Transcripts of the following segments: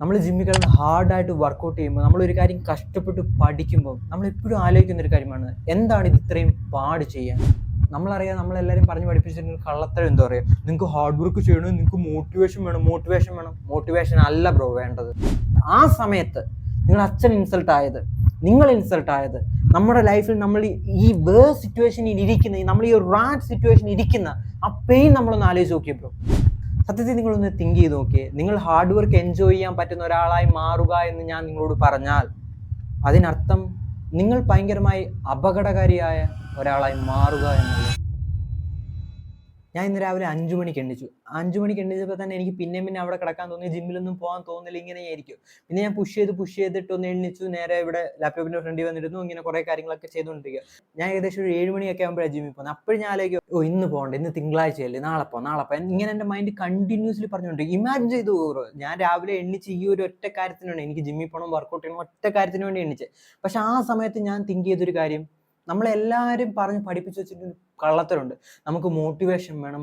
നമ്മൾ ജിമ്മിൽ കിടന്ന് ഹാർഡായിട്ട് വർക്കൗട്ട് ചെയ്യുമ്പോൾ നമ്മളൊരു കാര്യം കഷ്ടപ്പെട്ട് പഠിക്കുമ്പോൾ നമ്മളെപ്പോഴും ആലോചിക്കുന്ന ഒരു കാര്യമാണ്, എന്താണ് ഇത് ഇത്രയും പാട് ചെയ്യാൻ. നമ്മളറിയാം, നമ്മളെല്ലാവരും പറഞ്ഞ് പഠിപ്പിച്ചിട്ടുണ്ട് കള്ളത്തരം. എന്താ പറയുക, നിങ്ങൾക്ക് ഹാർഡ് വർക്ക് ചെയ്യണം, നിങ്ങൾക്ക് മോട്ടിവേഷൻ വേണം. മോട്ടിവേഷൻ അല്ല ബ്രോ വേണ്ടത്. ആ സമയത്ത് നിങ്ങൾ അച്ഛൻ ഇൻസൾട്ട് ആയത്, നിങ്ങൾ ഇൻസൾട്ട് ആയത്, നമ്മുടെ ലൈഫിൽ നമ്മൾ ഈ സിറ്റുവേഷനിൽ ഇരിക്കുന്ന, നമ്മൾ ഈ റാറ്റ് സിറ്റുവേഷൻ ഇരിക്കുന്ന ആ പെയിൻ നമ്മളൊന്ന് ആലോചിച്ച് നോക്കിയ ബ്രോ. സത്യത്തിൽ നിങ്ങളൊന്ന് തിങ്ക് ചെയ്ത് നോക്കിയേ. നിങ്ങൾ ഹാർഡ് വർക്ക് എൻജോയ് ചെയ്യാൻ പറ്റുന്ന ഒരാളായി മാറുക എന്ന് ഞാൻ നിങ്ങളോട് പറഞ്ഞാൽ അതിനർത്ഥം നിങ്ങൾ ഭയങ്കരമായി അപകടകാരിയായ ഒരാളായി മാറുക എന്നുള്ളത്. ഞാൻ ഇന്ന് രാവിലെ 5 മണിക്ക് എണ്ണിച്ചു. 5 മണിക്ക് എണ്ണിച്ചപ്പോൾ തന്നെ എനിക്ക് പിന്നെ അവിടെ കിടക്കാൻ തോന്നി, ജിമ്മിലൊന്നും പോകാൻ തോന്നില്ല, ഇങ്ങനെയായിരിക്കും. പിന്നെ ഞാൻ പുഷ് ചെയ്തിട്ട് ഒന്ന് എണ്ണിച്ചു, നേരെ ഇവിടെ ലാപ്ടോപ്പിന്റെ ഫ്രണ്ടിൽ വന്നിരുന്നു, ഇങ്ങനെ കുറേ കാര്യങ്ങളൊക്കെ ചെയ്തുകൊണ്ടിരിക്കുക. ഞാൻ ഏകദേശം ഒരു 7 മണിയൊക്കെ ആകുമ്പോഴാണ് ജിമ്മിൽ പോകുന്നത്. അപ്പോഴും ഞാൻ ആലോചിക്കും, ഇന്ന് പോകണ്ട, ഇന്ന് തിങ്കളാഴ്ചയല്ലേ, നാളെ പോകാം. ഇങ്ങനെ എൻ്റെ മൈൻഡ് കണ്ടിന്യൂസ്ലി പറഞ്ഞുകൊണ്ടിരിക്കും. ഇമാജിൻ ചെയ്തു പോകും, ഞാൻ രാവിലെ എണ്ണിച്ച് ഈ ഒരു ഒറ്റ കാര്യത്തിന് വേണ്ടി, എനിക്ക് ജിമ്മിൽ പോകണം, വർക്കൗട്ട് ചെയ്യണം, ഒറ്റ കാര്യത്തിന് വേണ്ടി എണ്ണിച്ച്. പക്ഷെ ആ സമയത്ത് ഞാൻ തിങ്ക് ചെയ്തൊരു കാര്യം, നമ്മളെല്ലാവരും പറഞ്ഞ് പഠിപ്പിച്ച് വെച്ചിട്ടൊരു കള്ളത്തരമുണ്ട്. നമുക്ക് മോട്ടിവേഷൻ വേണം.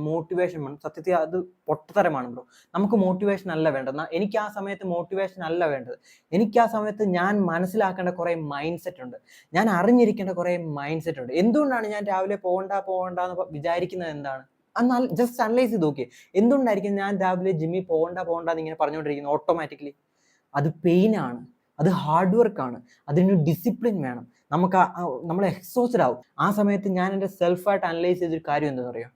സത്യത്തിൽ അത് പൊട്ടത്തരമാണ് ബ്രോ. നമുക്ക് മോട്ടിവേഷൻ അല്ല വേണ്ടത്. എനിക്ക് ആ സമയത്ത് മോട്ടിവേഷൻ അല്ല വേണ്ടത്. എനിക്ക് ആ സമയത്ത് ഞാൻ മനസ്സിലാക്കേണ്ട കുറേ മൈൻഡ് സെറ്റ് ഉണ്ട്. ഞാൻ അറിഞ്ഞിരിക്കേണ്ട കുറേ മൈൻഡ് സെറ്റ് ഉണ്ട്. എന്തുകൊണ്ടാണ് ഞാൻ രാവിലെ പോകണ്ട എന്ന് വിചാരിക്കുന്നത്? എന്താണ്? എന്നാൽ ജസ്റ്റ് അനലൈസ് ചെയ്ത് നോക്കിയേ. എന്തുകൊണ്ടായിരിക്കും ഞാൻ രാവിലെ ജിമ്മിൽ പോകണ്ട എന്ന് ഇങ്ങനെ പറഞ്ഞുകൊണ്ടിരിക്കുന്നത്? ഓട്ടോമാറ്റിക്കലി അത് പെയിനാണ്, അത് ഹാർഡ് വർക്കാണ്, അതിന് ഡിസിപ്ലിൻ വേണം. നമ്മൾ എക്സോസ്റ്റഡ് ആവും. ആ സമയത്ത് ഞാൻ എൻ്റെ സെൽഫായിട്ട് അനലൈസ് ചെയ്തൊരു കാര്യം എന്താണെന്ന് അറിയാം,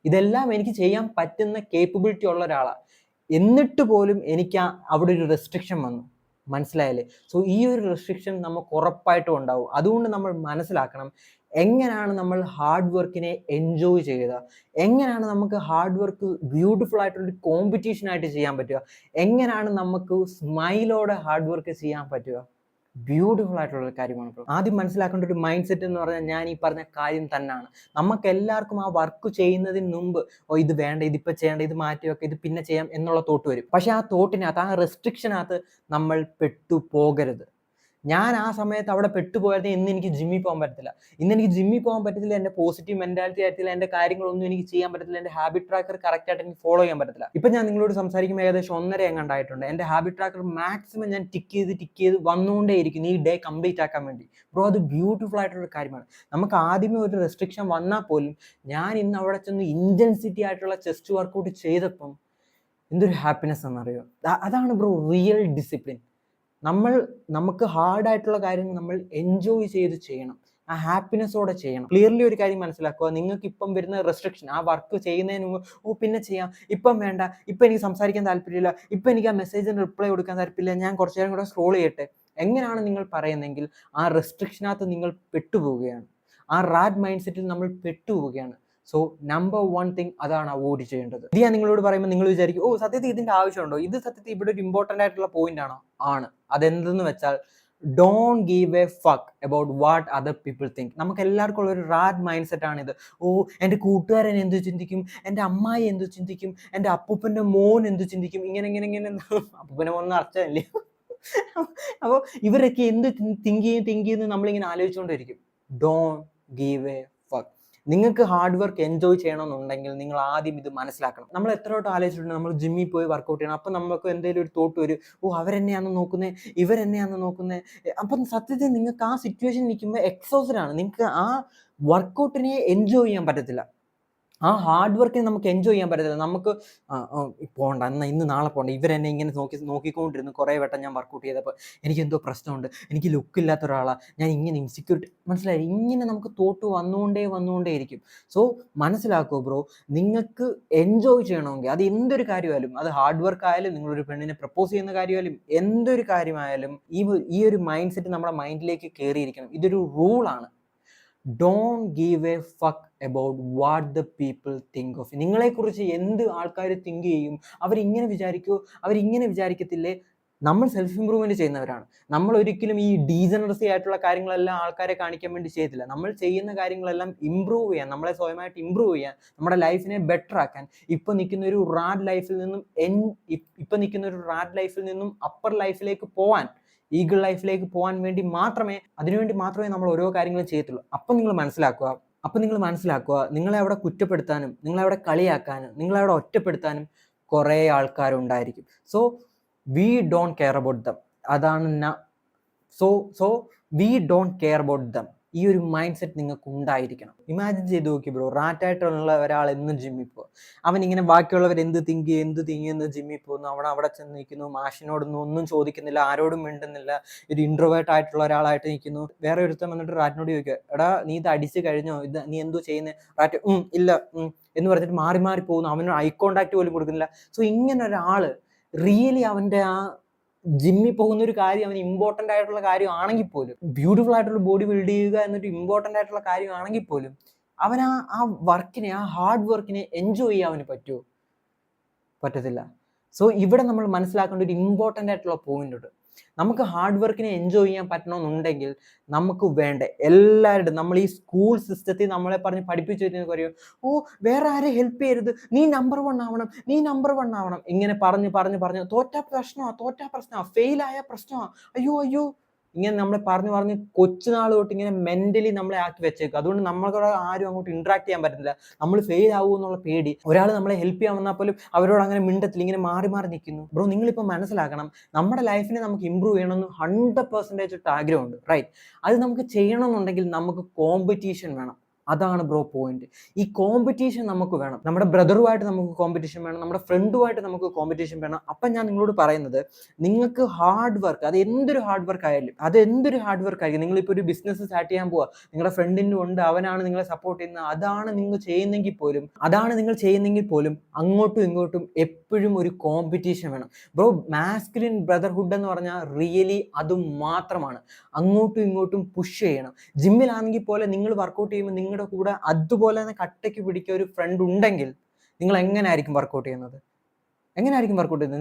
ഇതെല്ലാം എനിക്ക് ചെയ്യാൻ പറ്റുന്ന കേപ്പബിലിറ്റി ഉള്ള ഒരാളാണ്. എന്നിട്ട് പോലും എനിക്ക് അവിടെ ഒരു റെസ്ട്രിക്ഷൻ വന്നു. മനസ്സിലായല്ലേ? സോ ഈ ഒരു റെസ്ട്രിക്ഷൻ നമുക്ക് ഉറപ്പായിട്ടും ഉണ്ടാവും. അതുകൊണ്ട് നമ്മൾ മനസ്സിലാക്കണം, എങ്ങനെയാണ് നമ്മൾ ഹാർഡ് വർക്കിനെ എൻജോയ് ചെയ്യുക, എങ്ങനെയാണ് നമുക്ക് ഹാർഡ് വർക്ക് ബ്യൂട്ടിഫുൾ ആയിട്ടുള്ള കോമ്പറ്റീഷൻ ആയിട്ട് ചെയ്യാൻ പറ്റുക, എങ്ങനെയാണ് നമുക്ക് സ്മൈലോടെ ഹാർഡ് വർക്ക് ചെയ്യാൻ പറ്റുക. ബ്യൂട്ടിഫുൾ ആയിട്ടുള്ള കാര്യമാണ്. ആദ്യം മനസ്സിലാക്കേണ്ട ഒരു മൈൻഡ് സെറ്റ് എന്ന് പറഞ്ഞാൽ ഞാൻ ഈ പറഞ്ഞ കാര്യം തന്നെയാണ്. നമുക്ക് എല്ലാവർക്കും ആ വർക്ക് ചെയ്യുന്നതിന് മുമ്പ് ഇത് വേണ്ട, ഇതിപ്പോൾ ചെയ്യേണ്ട, ഇത് മാറ്റി വെക്കുക, ഇത് പിന്നെ ചെയ്യാം എന്നുള്ള തോട്ട് വരും. പക്ഷെ ആ തോട്ടിനകത്ത്, ആ റെസ്ട്രിക്ഷനകത്ത് നമ്മൾ പെട്ടുപോകരുത്. ഞാൻ ആ സമയത്ത് അവിടെ പെട്ടുപോയത്. ഇന്ന് എനിക്ക് ജിമ്മിൽ പോകാൻ പറ്റത്തില്ല. എൻ്റെ പോസിറ്റീവ് മെന്റാലിറ്റി ആയിട്ടില്ല, എൻ്റെ കാര്യങ്ങളൊന്നും എനിക്ക് ചെയ്യാൻ പറ്റത്തില്ല, എൻ്റെ ഹാബിറ്റ് ട്രാക്കർ കറക്റ്റ് ആയിട്ട് എനിക്ക് ഫോളോ ചെയ്യാൻ പറ്റത്തില്ല. ഇപ്പം ഞാൻ നിങ്ങളോട് സംസാരിക്കുമ്പോൾ ഏകദേശം 1.5 എങ്ങാണ്ടായിട്ടുണ്ട്. എൻ്റെ ഹാബിറ്റ് ട്രാക്കർ മാക്സിമം ഞാൻ ടിക്ക് ചെയ്ത് വന്നുകൊണ്ടേയിരിക്കും ഈ ഡേ കംപ്ലീറ്റ് ആക്കാൻ വേണ്ടി. ബ്രോ, അത് ബ്യൂട്ടിഫുൾ ആയിട്ടുള്ള കാര്യമാണ്. നമുക്ക് ആദ്യമേ ഒരു റെസ്ട്രിക്ഷൻ വന്നാൽ പോലും ഞാൻ ഇന്ന് അവിടെ ചെന്ന് ഇൻറ്റൻസിറ്റി ആയിട്ടുള്ള ചെസ്റ്റ് വർക്കൗട്ട് ചെയ്തപ്പം എന്തൊരു ഹാപ്പിനെസ് എന്നറിയോ. അതാണ് ബ്രോ റിയൽ ഡിസിപ്ലിൻ. നമുക്ക് ഹാർഡായിട്ടുള്ള കാര്യങ്ങൾ നമ്മൾ എൻജോയ് ചെയ്ത് ചെയ്യണം, ആ ഹാപ്പിനെസ്സോടെ ചെയ്യണം. ക്ലിയർലി ഒരു കാര്യം മനസ്സിലാക്കുക, നിങ്ങൾക്ക് ഇപ്പം വരുന്ന റെസ്ട്രിക്ഷൻ, ആ വർക്ക് ചെയ്യുന്നതിന് മുമ്പ് പിന്നെ ചെയ്യാം, ഇപ്പം വേണ്ട, ഇപ്പം എനിക്ക് സംസാരിക്കാൻ താല്പര്യമില്ല, ഇപ്പം എനിക്ക് ആ മെസ്സേജിന് റിപ്ലൈ കൊടുക്കാൻ താല്പര്യമില്ല, ഞാൻ കുറച്ച് നേരം കൂടെ സ്ക്രോൾ ചെയ്യട്ടെ, എങ്ങനെയാണ് നിങ്ങൾ പറയുന്നതെങ്കിൽ ആ റെസ്ട്രിക്ഷനകത്ത് നിങ്ങൾ പെട്ടുപോവുകയാണ്. ആ റാറ്റ് മൈൻഡ് സെറ്റിൽ നമ്മൾ പെട്ടുപോവുകയാണ്. സോ നമ്പർ 1 തിങ് അതാണ് അവോയ്ഡ് ചെയ്യേണ്ടത്. ഇത് ഞാൻ നിങ്ങളോട് പറയുമ്പോൾ നിങ്ങൾ വിചാരിക്കും, സത്യത്തിൽ ഇതിൻ്റെ ആവശ്യമുണ്ടോ? ഇത് സത്യത്തിൽ ഇവിടെ ഒരു ഇമ്പോർട്ടൻ്റ് ആയിട്ടുള്ള പോയിന്റ് ആണോ? ആണ്. അതെന്തെന്ന് വെച്ചാൽ, don't give a fuck about what other people think. നമുക്ക് എല്ലാവർക്കും ഉള്ള ഒരു റാറ്റ് മൈൻഡ് സെറ്റ് ആണിത്. എൻ്റെ കൂട്ടുകാരൻ എന്ത് ചിന്തിക്കും, എൻ്റെ അമ്മായി എന്ത് ചിന്തിക്കും, എൻ്റെ അപ്പൂപ്പൻ്റെ മോൻ എന്ത് ചിന്തിക്കും, ഇങ്ങനെ അപ്പൂപ്പൻ്റെ മോൻ അർത്ഥമല്ലേ. അപ്പോൾ ഇവരൊക്കെ എന്ത് തിങ്ക് ചെയ്യുന്നു നമ്മളിങ്ങനെ ആലോചിച്ചുകൊണ്ടിരിക്കും. Don't give a fuck. നിങ്ങൾക്ക് ഹാർഡ് വർക്ക് എൻജോയ് ചെയ്യണമെന്നുണ്ടെങ്കിൽ നിങ്ങൾ ആദ്യം ഇത് മനസ്സിലാക്കണം. നമ്മൾ എത്രയോട്ട് ആലോചിച്ചിട്ടുണ്ട്, നമ്മൾ ജിമ്മിൽ പോയി വർക്കൗട്ട് ചെയ്യണം, അപ്പം നമുക്ക് എന്തെങ്കിലും ഒരു തോട്ട് വരും, അവരെന്നെയാണെന്ന് നോക്കുന്നത്, ഇവരെന്നെയാണെന്ന് നോക്കുന്നത്. അപ്പം സത്യത്തിൽ നിങ്ങൾക്ക് ആ സിറ്റുവേഷൻ നിൽക്കുമ്പോൾ എക്സോസ്റ്റഡ് ആണ്. നിങ്ങൾക്ക് ആ വർക്കൗട്ടിനെ എൻജോയ് ചെയ്യാൻ പറ്റത്തില്ല, ആ ഹാർഡ് വർക്കിന് നമുക്ക് എൻജോയ് ചെയ്യാൻ പറ്റത്തില്ല. നമുക്ക് പോകണ്ട, ഇന്ന് നാളെ പോകണ്ട, ഇവരെന്നെ ഇങ്ങനെ നോക്കിക്കൊണ്ടിരുന്നു കുറേ വട്ടം ഞാൻ വർക്കൗട്ട് ചെയ്തപ്പോൾ എനിക്കെന്തോ പ്രശ്നമുണ്ട്, എനിക്ക് ലുക്കില്ലാത്ത ഒരാളാണ്, ഞാൻ ഇങ്ങനെ ഇൻസെക്യൂരിറ്റി, മനസ്സിലായി, ഇങ്ങനെ നമുക്ക് തോട്ട് വന്നുകൊണ്ടേ ഇരിക്കും. സോ മനസ്സിലാക്കൂ ബ്രോ, നിങ്ങൾക്ക് എൻജോയ് ചെയ്യണമെങ്കിൽ അത് എന്തൊരു കാര്യമായാലും, അത് ഹാർഡ് വർക്ക് ആയാലും, നിങ്ങളൊരു പെണ്ണിനെ പ്രപ്പോസ് ചെയ്യുന്ന കാര്യമായാലും, എന്തൊരു കാര്യമായാലും ഈ ഒരു മൈൻഡ് സെറ്റ് നമ്മുടെ മൈൻഡിലേക്ക് കയറിയിരിക്കണം. ഇതൊരു റൂളാണ്. Don't give a fuck about what the people think of. നിങ്ങളെക്കുറിച്ച് എന്ത് ആൾക്കാർ തിങ്ക് ചെയ്യും, അവരിങ്ങനെ വിചാരിക്കത്തില്ലേ. നമ്മൾ സെൽഫ് ഇംപ്രൂവ്മെന്റ് ചെയ്യുന്നവരാണ്. നമ്മൾ ഒരിക്കലും ഈ ഡീജനറസി ആയിട്ടുള്ള കാര്യങ്ങളെല്ലാം ആൾക്കാരെ കാണിക്കാൻ വേണ്ടി ചെയ്യത്തില്ല. നമ്മൾ ചെയ്യുന്ന കാര്യങ്ങളെല്ലാം ഇംപ്രൂവ് ചെയ്യാൻ, നമ്മളെ സ്വയമായിട്ട് ഇംപ്രൂവ് ചെയ്യാൻ, നമ്മുടെ ലൈഫിനെ ബെറ്റർ ആക്കാൻ, ഇപ്പം നിൽക്കുന്ന ഒരു റാഡ് ലൈഫിൽ നിന്നും അപ്പർ ലൈഫിലേക്ക് പോവാൻ, ഈഗിൾ ലൈഫിലേക്ക് പോകാൻ വേണ്ടി അതിനുവേണ്ടി മാത്രമേ നമ്മൾ ഓരോ കാര്യങ്ങളും ചെയ്യത്തുള്ളൂ. അപ്പം നിങ്ങൾ മനസ്സിലാക്കുക, നിങ്ങളെ അവിടെ കുറ്റപ്പെടുത്താനും, നിങ്ങളെ അവിടെ കളിയാക്കാനും, നിങ്ങളെ അവിടെ ഒറ്റപ്പെടുത്താനും കുറേ ആൾക്കാരുണ്ടായിരിക്കും. So we don't care about them. അതാണ് so so we don't care about them. ഈ ഒരു മൈൻഡ് സെറ്റ് നിങ്ങൾക്ക് ഉണ്ടായിരിക്കണം. ഇമാജിൻ ചെയ്ത് നോക്കി ബ്രോ, റാറ്റായിട്ടുള്ള ഒരാൾ എന്നും ജിമ്മിൽ പോകും. അവൻ ഇങ്ങനെ ബാക്കിയുള്ളവർ എന്ത് തിങ്കിയെന്ന് ജിമ്മിൽ പോകുന്നു. അവിടെ ചെന്ന് നിൽക്കുന്നു, മാഷിനോടൊന്നും ഒന്നും ചോദിക്കുന്നില്ല, ആരോടും മിണ്ടുന്നില്ല, ഒരു ഇൻട്രോവേർട്ട് ആയിട്ടുള്ള ഒരാളായിട്ട് നിൽക്കുന്നു. വേറെ ഒരുത്തം വന്നിട്ട് റാറ്റിനോട് ചോദിക്കുക, എടാ നീ ഇത് അടിച്ച് കഴിഞ്ഞോ, ഇത് നീ എന്തോ ചെയ്യുന്നത്? റാറ്റ് ഇല്ല എന്ന് പറഞ്ഞിട്ട് മാറി മാറി പോകുന്നു. അവനോട് ഐ കോണ്ടാക്ട് പോലും കൊടുക്കുന്നില്ല. സോ ഇങ്ങനെ ഒരാള് റിയലി അവന്റെ ആ ജിമ്മിൽ പോകുന്ന ഒരു കാര്യം അവന് ഇമ്പോർട്ടൻ്റ് ആയിട്ടുള്ള കാര്യം ആണെങ്കിൽ പോലും, ബ്യൂട്ടിഫുൾ ആയിട്ടുള്ള ബോഡി ബിൽഡ് ചെയ്യുക എന്നൊരു ഇമ്പോർട്ടൻ്റ് ആയിട്ടുള്ള കാര്യം ആണെങ്കിൽ പോലും, അവൻ ആ വർക്കിനെ, ആ ഹാർഡ് വർക്കിനെ എൻജോയ് ചെയ്യാൻ അവന് പറ്റുമോ? പറ്റത്തില്ല. സോ ഇവിടെ നമ്മൾ മനസ്സിലാക്കേണ്ട ഒരു ഇമ്പോർട്ടൻ്റ് ആയിട്ടുള്ള പോയിന്റ് ഉണ്ട്. നമുക്ക് ഹാർഡ് വർക്കിനെ എൻജോയ് ചെയ്യാൻ പറ്റണമെന്നുണ്ടെങ്കിൽ നമുക്ക് വേണ്ട എല്ലാവരുടെ, നമ്മൾ ഈ സ്കൂൾ സിസ്റ്റത്തിൽ നമ്മളെ പറഞ്ഞ് പഠിപ്പിച്ചു വരുന്നത് പറയും, ഓ വേറെ ആരെ ഹെൽപ്പ് ചെയ്യരുത്, നീ നമ്പർ 1 ആവണം, നീ നമ്പർ 1 ആവണം, ഇങ്ങനെ പറഞ്ഞ് തോറ്റാ പ്രശ്നമാ, ഫെയിലായ പ്രശ്നമാ, അയ്യോ ഇങ്ങനെ നമ്മളെ പറഞ്ഞ് കൊച്ചുനാൾ തൊട്ട് ഇങ്ങനെ മെന്റലി നമ്മളെ ആക്കി വെച്ചേക്കും. അതുകൊണ്ട് നമ്മളോട് ആരും അങ്ങോട്ട് ഇന്ററാക്ട് ചെയ്യാൻ പറ്റുന്നില്ല. നമ്മൾ ഫെയിൽ ആവുമോ എന്നുള്ള പേടി. ഒരാൾ നമ്മളെ ഹെൽപ്പ് ചെയ്യാൻ വന്നാൽ പോലും അവരോട് അങ്ങനെ മിണ്ടത്തില്ല, ഇങ്ങനെ മാറി നിൽക്കുന്നു. ബ്രോ നിങ്ങളിപ്പോൾ മനസ്സിലാക്കണം, നമ്മുടെ ലൈഫിനെ നമുക്ക് ഇമ്പ്രൂവ് ചെയ്യണമെന്ന് 100% ആഗ്രഹമുണ്ട്, റൈറ്റ്? അത് നമുക്ക് ചെയ്യണമെന്നുണ്ടെങ്കിൽ നമുക്ക് കോമ്പറ്റീഷൻ വേണം. അതാണ് ബ്രോ പോയിന്റ്. ഈ കോമ്പറ്റീഷൻ നമുക്ക് വേണം. നമ്മുടെ ബ്രദറുമായിട്ട് നമുക്ക് കോമ്പറ്റീഷൻ വേണം, നമ്മുടെ ഫ്രണ്ടുമായിട്ട് നമുക്ക് കോമ്പറ്റീഷൻ വേണം. അപ്പം ഞാൻ നിങ്ങളോട് പറയുന്നത്, നിങ്ങൾക്ക് ഹാർഡ് വർക്ക്, അത് എന്തൊരു ഹാർഡ് വർക്ക് ആയിരിക്കും, നിങ്ങളിപ്പോൾ ഒരു ബിസിനസ് സ്റ്റാർട്ട് ചെയ്യാൻ പോവുക, നിങ്ങളുടെ ഫ്രണ്ടിനും ഉണ്ട്, അവനാണ് നിങ്ങളെ സപ്പോർട്ട് ചെയ്യുന്നത്, അതാണ് നിങ്ങൾ ചെയ്യുന്നെങ്കിൽ പോലും അങ്ങോട്ടും ഇങ്ങോട്ടും എപ്പോഴും ഒരു കോമ്പറ്റീഷൻ വേണം ബ്രോ. മാസ്കുലിൻ ബ്രദർഹുഡ് എന്ന് പറഞ്ഞാൽ റിയലി അത് മാത്രമാണ്. അങ്ങോട്ടും ഇങ്ങോട്ടും പുഷ് ചെയ്യണം. ജിമ്മിലാണെങ്കിൽ പോലെ നിങ്ങൾ വർക്കൗട്ട് ചെയ്യുമ്പോൾ നിങ്ങളുടെ കൂടെ അതുപോലെ തന്നെ കട്ടയ്ക്ക് പിടിക്കുക ഒരു ഫ്രണ്ട് ഉണ്ടെങ്കിൽ നിങ്ങൾ എങ്ങനെയായിരിക്കും വർക്കൗട്ട് ചെയ്യുന്നത്?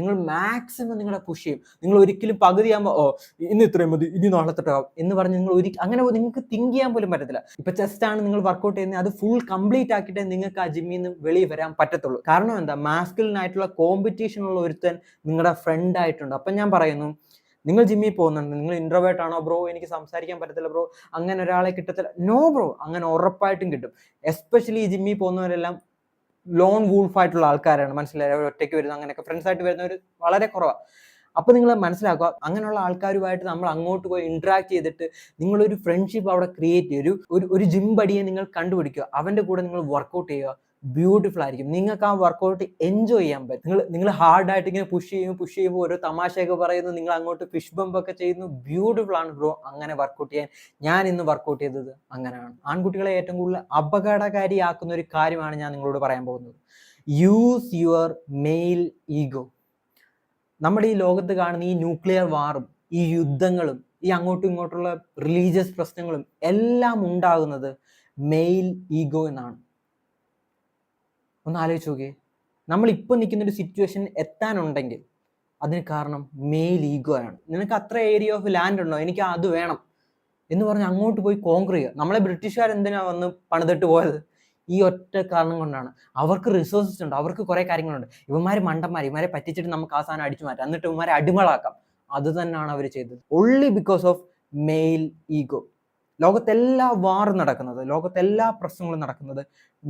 നിങ്ങൾ മാക്സിമം നിങ്ങളെ പുഷ് ചെയ്യും. നിങ്ങൾ ഒരിക്കലും പകുതിയാകുമ്പോൾ ഇന്ന് ഇത്രയും മതി, ഇനി നാളെ തൊട്ടാവും എന്ന് പറഞ്ഞ് നിങ്ങൾ അങ്ങനെ നിങ്ങൾക്ക് തിങ്ക് ചെയ്യാൻ പോലും പറ്റത്തില്ല. ഇപ്പൊ ചെസ്റ്റ് ആണ് നിങ്ങൾ വർക്കൗട്ട് ചെയ്യുന്നത്, അത് ഫുൾ കംപ്ലീറ്റ് ആക്കിയിട്ടേ നിങ്ങൾക്ക് ആ ജിമ്മിൽ നിന്ന് വെളിയിൽ വരാൻ പറ്റത്തുള്ളൂ. കാരണം എന്താ? മാസ്കുലിൻ ആയിട്ടുള്ള കോമ്പറ്റീഷൻ ഉള്ള ഒരുത്തൻ നിങ്ങളുടെ ഫ്രണ്ട് ആയിട്ടുണ്ട്. അപ്പം ഞാൻ പറയുന്നു, നിങ്ങൾ ജിമ്മിൽ പോകുന്നുണ്ട്, നിങ്ങൾ ഇൻട്രോവേർട്ട് ആണോ ബ്രോ, എനിക്ക് സംസാരിക്കാൻ പറ്റത്തില്ല ബ്രോ, അങ്ങനെ ഒരാളെ കിട്ടത്തില്ല. നോ ബ്രോ, അങ്ങനെ ഉറപ്പായിട്ടും കിട്ടും. എസ്പെഷ്യലി ഈ ജിമ്മിൽ പോകുന്നവരെല്ലാം ലോൺ വൂൾഫ് ആയിട്ടുള്ള ആൾക്കാരാണ്, മനസ്സിലായി? ഒറ്റയ്ക്ക് വരുന്ന, അങ്ങനെയൊക്കെ ഫ്രണ്ട്സ് ആയിട്ട് വരുന്നവർ വളരെ കുറവാണ്. അപ്പൊ നിങ്ങൾ മനസ്സിലാക്കുക, അങ്ങനെയുള്ള ആൾക്കാരുമായിട്ട് നമ്മൾ അങ്ങോട്ട് പോയി ഇന്ററാക്ട് ചെയ്തിട്ട് നിങ്ങളൊരു ഫ്രണ്ട്ഷിപ്പ് അവിടെ ക്രിയേറ്റ് ചെയ്യുക. ഒരു ജിം ബഡിയെ നിങ്ങൾ കണ്ടുപിടിക്കുക, അവന്റെ കൂടെ നിങ്ങൾ വർക്കൗട്ട് ചെയ്യുക. ബ്യൂട്ടിഫുൾ ആയിരിക്കും. നിങ്ങൾക്ക് ആ വർക്കൗട്ട് എൻജോയ് ചെയ്യാൻ പറ്റും. നിങ്ങൾ ഹാർഡായിട്ട് ഇങ്ങനെ പുഷ് ചെയ്യുമ്പോൾ ഓരോ തമാശയൊക്കെ പറയുന്നു, നിങ്ങൾ അങ്ങോട്ട് ഫിഷ് ബംപ് ഒക്കെ ചെയ്യുന്നു. ബ്യൂട്ടിഫുൾ ആണ് ബ്രോ അങ്ങനെ വർക്കൗട്ട് ചെയ്യാൻ. ഞാൻ ഇന്ന് വർക്കൗട്ട് ചെയ്തത് അങ്ങനെയാണ്. ആൺകുട്ടികളെ ഏറ്റവും കൂടുതൽ അപകടകാരിയാക്കുന്ന ഒരു കാര്യമാണ് ഞാൻ നിങ്ങളോട് പറയാൻ പോകുന്നത്. Use your male ego. നമ്മുടെ ഈ ലോകത്ത് കാണുന്ന ഈ ന്യൂക്ലിയർ വാറും ഈ യുദ്ധങ്ങളും ഈ അങ്ങോട്ടും ഇങ്ങോട്ടുള്ള റിലീജിയസ് പ്രശ്നങ്ങളും എല്ലാം ഉണ്ടാകുന്നത് മെയിൽ ഈഗോ എന്നാണ്. ഒന്ന് ആലോചിച്ച് നോക്കിയേ, നമ്മളിപ്പോൾ നിൽക്കുന്നൊരു സിറ്റുവേഷൻ എത്താനുണ്ടെങ്കിൽ അതിന് കാരണം മെയിൽ ഈഗോ ആണ്. നിനക്ക് അത്ര ഏരിയ ഓഫ് ലാൻഡ് ഉണ്ടോ, എനിക്ക് അത് വേണം എന്ന് പറഞ്ഞ് അങ്ങോട്ട് പോയി കോൺക്രീ ചെയ്യുക. നമ്മളെ ബ്രിട്ടീഷുകാർ എന്തിനാ വന്ന് പണിതിട്ട് പോയത്? ഈ ഒറ്റ കാരണം കൊണ്ടാണ്. അവർക്ക് റിസോഴ്സസ് ഉണ്ട്, അവർക്ക് കുറെ കാര്യങ്ങളുണ്ട്. ഇവന്മാർ ഇവന്മാരെ പറ്റിച്ചിട്ട് നമുക്ക് ആ സാധനം അടിച്ചു മാറ്റാം, എന്നിട്ട് ഇവന്മാരെ അടിമകളാക്കാം. അത് തന്നെയാണ് അവർ ചെയ്തത്. Only because of male ego. ലോകത്തെല്ലാ വാറും നടക്കുന്നത്, ലോകത്തെല്ലാ പ്രശ്നങ്ങളും നടക്കുന്നത്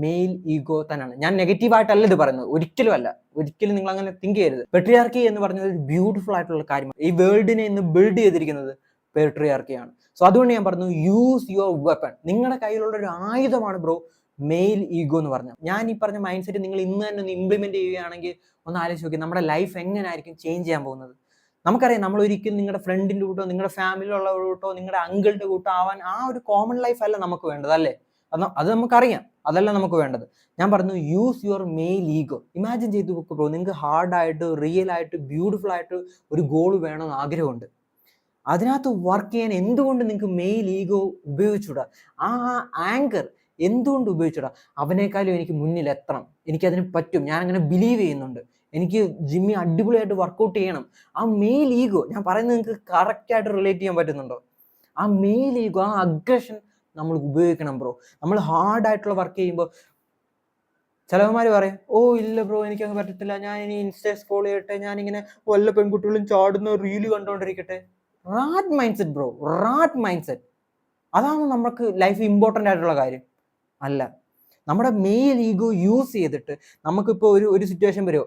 മെയിൽ ഈഗോ തന്നെയാണ്. ഞാൻ നെഗറ്റീവായിട്ടല്ല ഇത് പറയുന്നത്, ഒരിക്കലും നിങ്ങൾ അങ്ങനെ തിങ്ക് ചെയ്യരുത്. പെട്രിയാർക്കി എന്ന് പറഞ്ഞത് ഒരു ബ്യൂട്ടിഫുൾ ആയിട്ടുള്ള കാര്യമാണ്. ഈ വേൾഡിനെ ഇന്ന് ബിൽഡ് ചെയ്തിരിക്കുന്നത് പെട്രിയാർക്കിയാണ്. സോ അതുകൊണ്ട് ഞാൻ പറഞ്ഞു, യൂസ് യുവർ വെപ്പൺ. നിങ്ങളുടെ കയ്യിലുള്ള ഒരു ആയുധമാണ് ബ്രോ മെയിൽ ഈഗോ എന്ന് പറഞ്ഞാൽ. ഞാൻ ഈ പറഞ്ഞ മൈൻഡ് സെറ്റ് നിങ്ങൾ ഇന്ന് തന്നെ ഒന്ന് ഇംപ്ലിമെന്റ് ചെയ്യുകയാണെങ്കിൽ ഒന്ന് ആലോചിച്ച് നോക്കി, നമ്മുടെ ലൈഫ് എങ്ങനെയായിരിക്കും ചേഞ്ച് ചെയ്യാൻ പോകുന്നത്. നമുക്കറിയാം, നമ്മൾ ഒരിക്കലും നിങ്ങളുടെ ഫ്രണ്ടിന്റെ കൂട്ടോ, നിങ്ങളുടെ ഫാമിലിയിലുള്ളവരുടെ കൂട്ടോ, നിങ്ങളുടെ അങ്കിളിന്റെ കൂട്ടോ ആവാൻ ആ ഒരു കോമൺ ലൈഫ് അല്ല നമുക്ക് വേണ്ടത്, അല്ലേ? അത് നമുക്കറിയാം, അതല്ല നമുക്ക് വേണ്ടത്. ഞാൻ പറഞ്ഞു, use your male ego. Imagine ചെയ്ത് നോക്ക് ബ്രോ, നിങ്ങൾക്ക് ഹാർഡായിട്ട്, റിയൽ ആയിട്ട്, ബ്യൂട്ടിഫുൾ ആയിട്ട് ഒരു ഗോൾ വേണമെന്ന് ആഗ്രഹമുണ്ട്. അതിനകത്ത് വർക്ക് ചെയ്യാൻ എന്തുകൊണ്ട് നിങ്ങൾക്ക് മെയിൽ ഈഗോ ഉപയോഗിച്ചുകൂടാ? ആ ആങ്കർ എന്തുകൊണ്ട് ഉപയോഗിച്ചുകൂടാ? അവനേക്കാളും എനിക്ക് മുന്നിൽ എത്തണം, എനിക്കതിന് പറ്റും, ഞാൻ അങ്ങനെ ബിലീവ് ചെയ്യുന്നുണ്ട്, എനിക്ക് ജിമ്മി അടിപൊളിയായിട്ട് വർക്കൗട്ട് ചെയ്യണം. ആ മെയിൽ ഈഗോ, ഞാൻ പറയുന്നത് നിങ്ങൾക്ക് കറക്റ്റായിട്ട് റിലേറ്റ് ചെയ്യാൻ പറ്റുന്നുണ്ടോ? ആ മെയിൽ ഈഗോ, ആ അഗ്രഷൻ നമ്മൾ ഉപയോഗിക്കണം ബ്രോ. നമ്മൾ ഹാർഡായിട്ടുള്ള വർക്ക് ചെയ്യുമ്പോൾ ചിലവന്മാർ പറയും, ഓ ഇല്ല ബ്രോ എനിക്കങ്ങ് പറ്റത്തില്ല, ഞാൻ ഇനി ഇൻസ്റ്റ സ്ക്രോൾ ചെയ്യട്ടെ, ഞാനിങ്ങനെ വല്ല പെൺകുട്ടികളും ചാടുന്ന റീല് കണ്ടുകൊണ്ടിരിക്കട്ടെ. Rat mind set bro, rat mind set. അതാണ് നമുക്ക് ലൈഫ് ഇമ്പോർട്ടൻ്റ് ആയിട്ടുള്ള കാര്യം അല്ല. നമ്മുടെ മെയിൽ ഈഗോ യൂസ് ചെയ്തിട്ട് നമുക്കിപ്പോൾ ഒരു സിറ്റുവേഷൻ വരുമോ,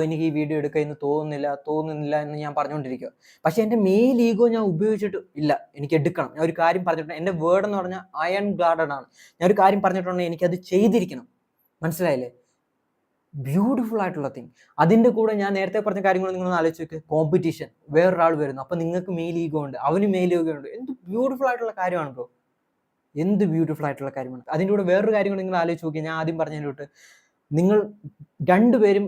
എനിക്ക് ഈ വീഡിയോ എടുക്കുക എന്ന് തോന്നുന്നില്ല എന്ന് ഞാൻ പറഞ്ഞുകൊണ്ടിരിക്കുക. പക്ഷെ എൻ്റെ മെയിൽ ഈഗോ ഞാൻ ഉപയോഗിച്ചിട്ട് ഇല്ല, എനിക്ക് എടുക്കണം. ഞാൻ ഒരു കാര്യം പറഞ്ഞിട്ടുണ്ട്, എൻ്റെ വേർഡ് എന്ന് പറഞ്ഞാൽ അയൺ ഗാർഡഡ് ആണ്. ഞാൻ ഒരു കാര്യം പറഞ്ഞിട്ടുണ്ടെങ്കിൽ എനിക്കത് ചെയ്തിരിക്കണം. മനസ്സിലായില്ലേ? ബ്യൂട്ടിഫുൾ ആയിട്ടുള്ള തിങ്. അതിൻ്റെ കൂടെ ഞാൻ നേരത്തെ പറഞ്ഞ കാര്യങ്ങൾ നിങ്ങളൊന്ന് ആലോചിച്ച് നോക്ക്. കോമ്പറ്റീഷൻ, വേറൊരാൾ വരുന്നു, അപ്പം നിങ്ങൾക്ക് മെയിൽ ഈഗോ ഉണ്ട്, അവന് മെയിൽ ഈഗോ ഉണ്ട്. എന്ത് ബ്യൂട്ടിഫുൾ ആയിട്ടുള്ള കാര്യമാണ് ബ്രോ, എന്ത് ബ്യൂട്ടിഫുൾ ആയിട്ടുള്ള കാര്യമാണ്. അതിൻ്റെ കൂടെ വേറൊരു കാര്യം നിങ്ങൾ ആലോചിച്ച് നോക്കി. ഞാൻ ആദ്യം പറഞ്ഞതിലോട്ട്, നിങ്ങൾ രണ്ടുപേരും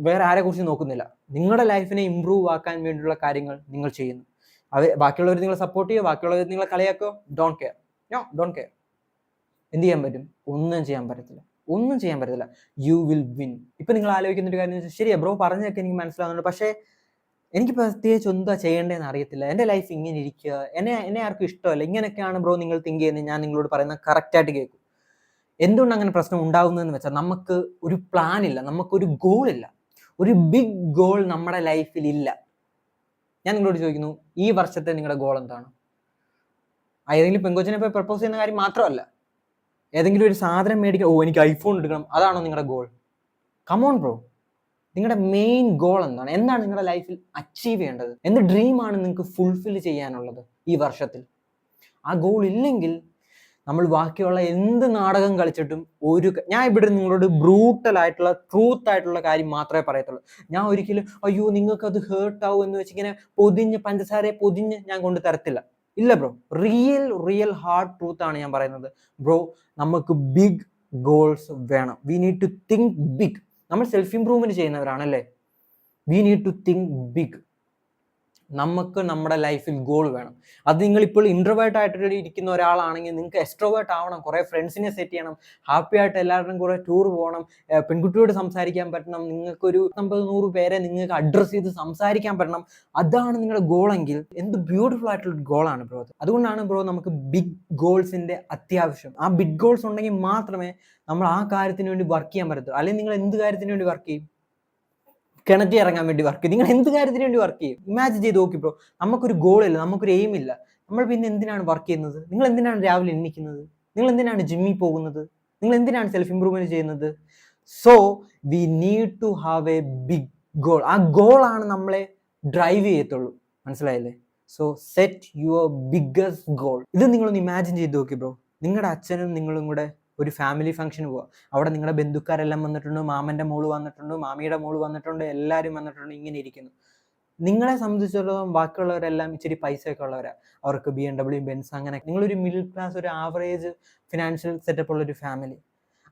വേറെ ആരെക്കുറിച്ചും നോക്കുന്നില്ല. നിങ്ങളുടെ ലൈഫിനെ ഇമ്പ്രൂവ് ആക്കാൻ വേണ്ടിയുള്ള കാര്യങ്ങൾ നിങ്ങൾ ചെയ്യുന്നു. ബാക്കിയുള്ളവർ നിങ്ങളെ സപ്പോർട്ട് ചെയ്യുക, ബാക്കിയുള്ളവർ നിങ്ങളെ കളിയാക്കോ, ഡോണ്ട് കെയർ. എന്ത് ചെയ്യാൻ പറ്റും? ഒന്നും ചെയ്യാൻ പറ്റത്തില്ല. You will win. ഇപ്പൊ നിങ്ങൾ ആലോചിക്കുന്ന ഒരു കാര്യം, ശരിയാ ബ്രോ പറഞ്ഞൊക്കെ എനിക്ക് മനസ്സിലാവുന്നുണ്ട്, പക്ഷേ എനിക്ക് പ്രത്യേകിച്ച് എന്താ ചെയ്യേണ്ടതെന്ന് അറിയത്തില്ല. എൻ്റെ ലൈഫ് ഇങ്ങനെ ഇരിക്കുക, എന്നെ ആർക്കും ഇഷ്ടമല്ല. ഇങ്ങനെയൊക്കെയാണ് ബ്രോ നിങ്ങൾ തിങ്ക് ചെയ്യുന്നത്. ഞാൻ നിങ്ങളോട് പറയുന്നത് കറക്റ്റായിട്ട് കേൾക്കും. എന്തുകൊണ്ട് അങ്ങനെ പ്രശ്നം ഉണ്ടാകുന്നതെന്ന് വെച്ചാൽ, നമുക്ക് ഒരു പ്ലാൻ ഇല്ല, നമുക്കൊരു ഗോൾ ഇല്ല. ഒരു ബിഗ് ഗോൾ നമ്മുടെ ലൈഫിൽ ഇല്ല. ഞാൻ നിങ്ങളോട് ചോദിക്കുന്നു, ഈ വർഷത്തെ നിങ്ങളുടെ ഗോൾ എന്താണ്? ഏതെങ്കിലും പെങ്കൊച്ചിനെ പോയി പ്രപ്പോസ് ചെയ്യുന്ന കാര്യം മാത്രമല്ല, ഏതെങ്കിലും ഒരു സാധനം മേടിക്കണം, എനിക്ക് ഐഫോൺ എടുക്കണം, അതാണോ നിങ്ങളുടെ ഗോൾ? കമോൺ ബ്രോ, നിങ്ങളുടെ മെയിൻ ഗോൾ എന്താണ് നിങ്ങളുടെ ലൈഫിൽ അച്ചീവ് ചെയ്യേണ്ടത്? എന്ത് ഡ്രീമാണ് നിങ്ങൾക്ക് ഫുൾഫിൽ ചെയ്യാനുള്ളത് ഈ വർഷത്തിൽ? ആ ഗോൾ ഇല്ലെങ്കിൽ നമ്മൾ ബാക്കിയുള്ള എന്ത് നാടകം കളിച്ചിട്ടും ഞാൻ ഇവിടെ നിങ്ങളോട് ബ്രൂട്ടൽ ആയിട്ടുള്ള ട്രൂത്ത് ആയിട്ടുള്ള കാര്യം മാത്രമേ പറയത്തുള്ളൂ. ഞാൻ ഒരിക്കലും അയ്യോ നിങ്ങൾക്കത് ഹേർട്ട് ആവും എന്ന് വെച്ചിങ്ങനെ പഞ്ചസാരയെ പൊതിഞ്ഞ് ഞാൻ കൊണ്ട് തരത്തില്ല. ഇല്ല ബ്രോ, റിയൽ ഹാർഡ് ട്രൂത്ത് ആണ് ഞാൻ പറയുന്നത്. ബ്രോ, നമുക്ക് ബിഗ് ഗോൾസ് വേണം. We need to think big. നമ്മൾ സെൽഫ് ഇംപ്രൂവ്മെന്റ് ചെയ്യുന്നവരാണല്ലേ. We need to think big. നമുക്ക് നമ്മുടെ ലൈഫിൽ ഗോൾ വേണം. അത് നിങ്ങളിപ്പോൾ ഇൻട്രോവേർട്ട് ആയിട്ട് ഇരിക്കുന്ന ഒരാളാണെങ്കിൽ നിങ്ങൾക്ക് എക്സ്ട്രോവേർട്ട് ആവണം, കുറേ ഫ്രണ്ട്സിനെ സെറ്റ് ചെയ്യണം, ഹാപ്പി ആയിട്ട് എല്ലാവരുടെയും കൂടെ ടൂർ പോകണം, പെൺകുട്ടിയോട് സംസാരിക്കാൻ പറ്റണം, നിങ്ങൾക്കൊരു 50-100 പേരെ നിങ്ങൾക്ക് അഡ്രസ്സ് ചെയ്ത് സംസാരിക്കാൻ പറ്റണം. അതാണ് നിങ്ങളുടെ ഗോളെങ്കിൽ എന്ത് ബ്യൂട്ടിഫുൾ ആയിട്ടുള്ള ഗോളാണ് ബ്രോ. അതുകൊണ്ടാണ് ബ്രോ നമുക്ക് ബിഗ് ഗോൾസിന്റെ അത്യാവശ്യം. ആ ബിഗ് ഗോൾസ് ഉണ്ടെങ്കിൽ മാത്രമേ നമ്മൾ ആ കാര്യത്തിന് വേണ്ടി വർക്ക് ചെയ്യാൻ പറ്റത്തുള്ളൂ. അല്ലെങ്കിൽ നിങ്ങൾ എന്ത് കാര്യത്തിന് വേണ്ടി വർക്ക് ചെയ്യും? കിണറ്റി ഇറങ്ങാൻ വേണ്ടി വർക്ക് ചെയ്യും. നിങ്ങൾ എന്ത് കാര്യത്തിന് വേണ്ടി വർക്ക് ചെയ്യും? ഇമാജിൻ ചെയ്ത് നോക്കി ബ്രോ, നമുക്കൊരു ഗോളില്ല, നമുക്കൊരു എയിം ഇല്ല, നമ്മൾ പിന്നെ എന്തിനാണ് വർക്ക് ചെയ്യുന്നത്? നിങ്ങൾ എന്തിനാണ് രാവിലെ എണ്ണിക്കുന്നത്? നിങ്ങൾ എന്തിനാണ് ജിമ്മിൽ പോകുന്നത്? നിങ്ങൾ എന്തിനാണ് സെൽഫ് ഇംപ്രൂവ്മെന്റ് ചെയ്യുന്നത്? So we need to have a big goal. ആ ഗോളാണ് നമ്മളെ ഡ്രൈവ് ചെയ്യത്തുള്ളൂ. മനസ്സിലായില്ലേ? So set your biggest goal. ഇത് നിങ്ങളൊന്ന് ഇമാജിൻ ചെയ്ത് നോക്കി ബ്രോ. നിങ്ങളുടെ അച്ഛനും നിങ്ങളും കൂടെ ഒരു ഫാമിലി ഫംഗ്ഷന് പോവുക. അവിടെ നിങ്ങളുടെ ബന്ധുക്കാരെല്ലാം വന്നിട്ടുണ്ട്, മാമൻ്റെ മോള് വന്നിട്ടുണ്ട്, മാമിയുടെ മോള് വന്നിട്ടുണ്ട്, എല്ലാവരും വന്നിട്ടുണ്ട്, ഇങ്ങനെ ഇരിക്കുന്നു. നിങ്ങളെ സംബന്ധിച്ചിടത്തോളം ബാക്കിയുള്ളവരെല്ലാം ഇച്ചിരി പൈസയൊക്കെ ഉള്ളവരാണ്. അവർക്ക് BMW, ബെൻസ്, അങ്ങനെ. നിങ്ങളൊരു മിഡിൽ ക്ലാസ്, ഒരു ആവറേജ് ഫിനാൻഷ്യൽ സെറ്റപ്പ് ഉള്ള ഒരു ഫാമിലി.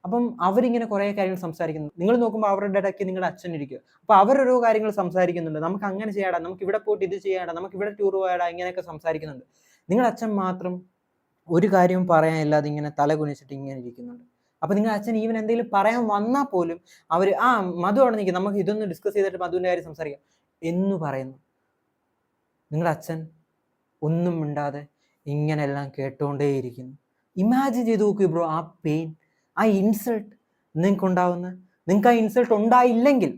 അപ്പം അവരിങ്ങനെ കുറേ കാര്യങ്ങൾ സംസാരിക്കുന്നു. നിങ്ങൾ നോക്കുമ്പോൾ അവരുടെ ഇടയ്ക്ക് നിങ്ങളുടെ അച്ഛൻ ഇരിക്കുക. അപ്പോൾ അവരോരോ കാര്യങ്ങൾ സംസാരിക്കുന്നുണ്ട്. നമുക്ക് അങ്ങനെ ചെയ്യാടാ, നമുക്ക് ഇവിടെ പോയിട്ട് ഇത് ചെയ്യാടാ, നമുക്ക് ഇവിടെ ടൂർ പോയാടാ, ഇങ്ങനെയൊക്കെ സംസാരിക്കുന്നുണ്ട്. നിങ്ങളുടെ അച്ഛൻ മാത്രം ഒരു കാര്യവും പറയാനില്ലാതെ ഇങ്ങനെ തല കുനിച്ചിട്ട് ഇങ്ങനെ ഇരിക്കുന്നുണ്ട്. അപ്പം നിങ്ങൾ അച്ഛൻ ഈവൻ എന്തെങ്കിലും പറയാൻ വന്നാൽ പോലും അവർ മധു അവിടെ നിൽക്കും, നമുക്ക് ഇതൊന്ന് ഡിസ്കസ് ചെയ്തിട്ട് മധുവിൻ്റെ കാര്യം സംസാരിക്കാം എന്ന് പറയുന്നു. നിങ്ങളുടെ അച്ഛൻ ഒന്നും മിണ്ടാതെ ഇങ്ങനെല്ലാം കേട്ടുകൊണ്ടേയിരിക്കുന്നു. ഇമാജിൻ ചെയ്ത് നോക്കൂ ബ്രോ, ആ പെയിൻ, ആ ഇൻസൾട്ട് നിങ്ങൾക്കുണ്ടാവുന്ന. നിങ്ങൾക്ക് ആ ഇൻസൾട്ട് ഉണ്ടായില്ലെങ്കിൽ,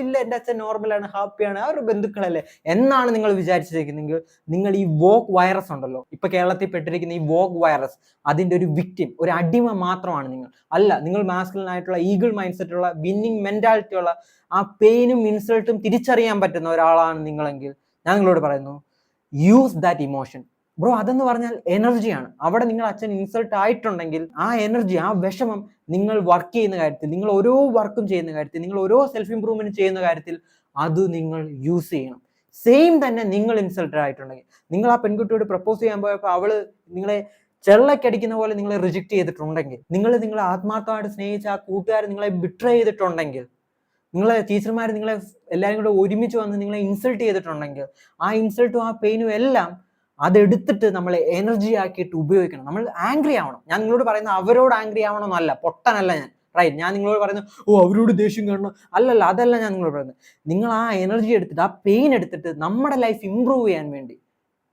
ഇല്ല എൻ്റെ അച്ഛൻ നോർമലാണ്, ഹാപ്പിയാണ്, അവരുടെ ബന്ധുക്കളല്ലേ എന്നാണ് നിങ്ങൾ വിചാരിച്ചിരിക്കുന്നെങ്കിൽ, നിങ്ങൾ ഈ വോക്ക് വൈറസ് ഉണ്ടല്ലോ, ഇപ്പൊ കേരളത്തിൽ പെട്ടിരിക്കുന്ന ഈ വോക്ക് വൈറസ്, അതിൻ്റെ ഒരു വിക്ടിം, ഒരു അടിമ മാത്രമാണ് നിങ്ങൾ. അല്ല, നിങ്ങൾ മാസ്കുലിൻ ആയിട്ടുള്ള ഈഗിൾ മൈൻഡ് സെറ്റ് ഉള്ള, വിന്നിങ് മെന്റാലിറ്റി ഉള്ള, ആ പെയിനും ഇൻസൾട്ടും തിരിച്ചറിയാൻ പറ്റുന്ന ഒരാളാണ് നിങ്ങളെങ്കിൽ, ഞാൻ നിങ്ങളോട് പറയുന്നു, യൂസ് ദാറ്റ് ഇമോഷൻ ബ്രോ. അതെന്ന് പറഞ്ഞാൽ എനർജിയാണ്. അവിടെ നിങ്ങൾ അച്ഛൻ ഇൻസൾട്ട് ആയിട്ടുണ്ടെങ്കിൽ ആ എനർജി, ആ വിഷമം നിങ്ങൾ വർക്ക് ചെയ്യുന്ന കാര്യത്തിൽ, നിങ്ങൾ ഓരോ വർക്കും ചെയ്യുന്ന കാര്യത്തിൽ, നിങ്ങൾ ഓരോ സെൽഫ് ഇംപ്രൂവ്മെന്റ് ചെയ്യുന്ന കാര്യത്തിൽ അത് നിങ്ങൾ യൂസ് ചെയ്യണം. സെയിം തന്നെ നിങ്ങൾ ഇൻസൾട്ടഡ് ആയിട്ടുണ്ടെങ്കിൽ, നിങ്ങൾ ആ പെൺകുട്ടിയോട് പ്രപ്പോസ് ചെയ്യാൻ പോയപ്പോൾ അവള് നിങ്ങളെ ചെള്ളക്കടിക്കുന്ന പോലെ നിങ്ങളെ റിജക്ട് ചെയ്തിട്ടുണ്ടെങ്കിൽ, നിങ്ങളെ ആത്മാർത്ഥമായിട്ട് സ്നേഹിച്ച ആ കൂട്ടുകാർ നിങ്ങളെ ബിട്രേ ചെയ്തിട്ടുണ്ടെങ്കിൽ, നിങ്ങളെ ടീച്ചർമാർ നിങ്ങളെ എല്ലാവരും കൂടെ ഒരുമിച്ച് വന്ന് നിങ്ങളെ ഇൻസൾട്ട് ചെയ്തിട്ടുണ്ടെങ്കിൽ, ആ ഇൻസൾട്ടും ആ പെയിനും എല്ലാം അതെടുത്തിട്ട് നമ്മളെ എനർജി ആക്കിയിട്ട് ഉപയോഗിക്കണം. നമ്മൾ ആംഗ്രി ആവണം. ഞാൻ നിങ്ങളോട് പറയുന്നത് അവരോട് ആംഗ്രി ആവണമെന്നല്ല, പൊട്ടനല്ല ഞാൻ, റൈറ്റ്? ഞാൻ നിങ്ങളോട് പറയുന്നത് അവരോട് ദേഷ്യം കാണണം അല്ലല്ല, അതല്ല ഞാൻ നിങ്ങളോട് പറയുന്നത്. നിങ്ങൾ ആ എനർജി എടുത്തിട്ട്, ആ പെയിൻ എടുത്തിട്ട് നമ്മുടെ ലൈഫ് ഇമ്പ്രൂവ് ചെയ്യാൻ വേണ്ടി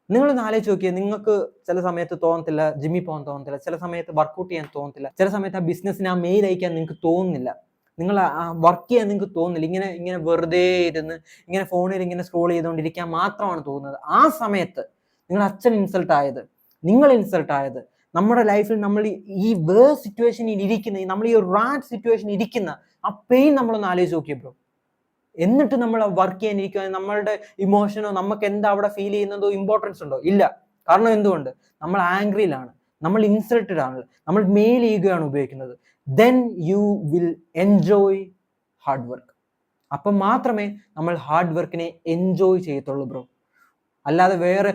നിങ്ങളൊന്ന് ആലോചിച്ച് നോക്കിയാൽ, നിങ്ങൾക്ക് ചില സമയത്ത് തോന്നത്തില്ല ജിമ്മിൽ പോകാൻ തോന്നത്തില്ല, ചില സമയത്ത് വർക്കൗട്ട് ചെയ്യാൻ തോന്നത്തില്ല, ചില സമയത്ത് ആ ബിസിനസ്സിന് ആ മെയിൽ അയക്കാൻ നിങ്ങൾക്ക് തോന്നുന്നില്ല, നിങ്ങൾ വർക്ക് ചെയ്യാൻ നിങ്ങൾക്ക് തോന്നുന്നില്ല, ഇങ്ങനെ വെറുതെ ഇരുന്ന് ഇങ്ങനെ ഫോണിൽ ഇങ്ങനെ സ്ക്രോൾ ചെയ്തുകൊണ്ടിരിക്കാൻ മാത്രമാണ് തോന്നുന്നത്. ആ സമയത്ത് നിങ്ങളുടെ അച്ഛൻ ഇൻസൾട്ട് ആയത്, നിങ്ങൾ ഇൻസൾട്ട് ആയത്, നമ്മുടെ ലൈഫിൽ നമ്മൾ ഈ വേഴ്സ് സിറ്റുവേഷനിൽ ഇരിക്കുന്ന, നമ്മൾ ഈ റാറ്റ് സിറ്റുവേഷൻ ഇരിക്കുന്ന ആ പെയിൻ നമ്മളൊന്ന് ആലോചിച്ച് നോക്കിയ ബ്രോ. എന്നിട്ട് നമ്മൾ വർക്ക് ചെയ്യാനിരിക്കുക, നമ്മളുടെ ഇമോഷനോ നമുക്ക് എന്താ അവിടെ ഫീൽ ചെയ്യുന്നതോ ഇമ്പോർട്ടൻസ് ഉണ്ടോ? ഇല്ല. കാരണം എന്തുകൊണ്ട്? നമ്മൾ ആംഗ്രിയിലാണ്, നമ്മൾ ഇൻസൾട്ടഡ് ആണ്, നമ്മൾ മെയിൽ ഈഗോയാണ് ഉപയോഗിക്കുന്നത്. Then you will enjoy hard work. അപ്പം മാത്രമേ നമ്മൾ ഹാർഡ് വർക്കിനെ എൻജോയ് ചെയ്യത്തുള്ളൂ ബ്രോ. അല്ലാതെ വേറെ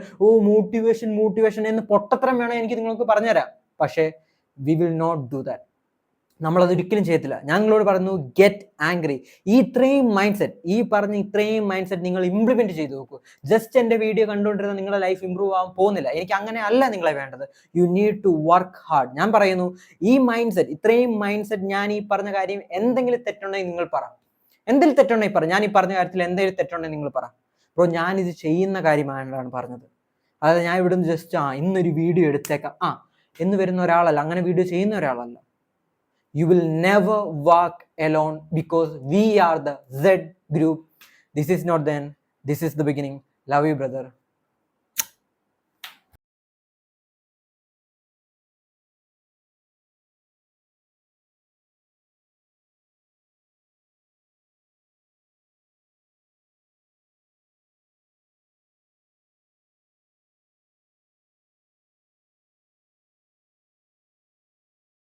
മോട്ടിവേഷൻ എന്ന് പൊട്ടത്തരം വേണം എനിക്ക് നിങ്ങൾക്ക് പറഞ്ഞുതരാം, പക്ഷേ we will not do that. നമ്മളത് ഒരിക്കലും ചെയ്യത്തില്ല. ഞാൻ നിങ്ങളോട് പറയുന്നു, ഗെറ്റ് ആംഗ്രി. ഇത്രയും മൈൻഡ് സെറ്റ് നിങ്ങൾ ഇംപ്ലിമെന്റ് ചെയ്ത് നോക്കൂ. ജസ്റ്റ് എൻ്റെ വീഡിയോ കണ്ടുകൊണ്ടിരുന്ന നിങ്ങളുടെ ലൈഫ് ഇമ്പ്രൂവ് ആവാൻ പോകുന്നില്ല. എനിക്ക് അങ്ങനെ അല്ല നിങ്ങളെ വേണ്ടത്. You need to work hard. ഞാൻ പറയുന്നു, ഇത്രയും മൈൻഡ് സെറ്റ്, ഞാൻ ഈ പറഞ്ഞ കാര്യം എന്തെങ്കിലും തെറ്റുണ്ടെങ്കിൽ നിങ്ങൾ പറ. എന്തെങ്കിലും തെറ്റുണ്ടെങ്കിൽ പറ. ഞാൻ ഈ പറഞ്ഞ കാര്യത്തിൽ എന്തെങ്കിലും തെറ്റുണ്ടെങ്കിൽ നിങ്ങൾ പറ. ബ്രോ, ഞാനിത് ചെയ്യുന്ന കാര്യമായാണ് പറഞ്ഞത്. അതായത് ഞാൻ ഇവിടുന്ന് ജസ്റ്റ് ഇന്നൊരു വീഡിയോ എടുത്തേക്കാം എന്ന് വരുന്ന ഒരാളല്ല, അങ്ങനെ വീഡിയോ ചെയ്യുന്ന ഒരാളല്ല. You will never walk alone because we are the Z group. This is not the end. This is the beginning. Love you, brother.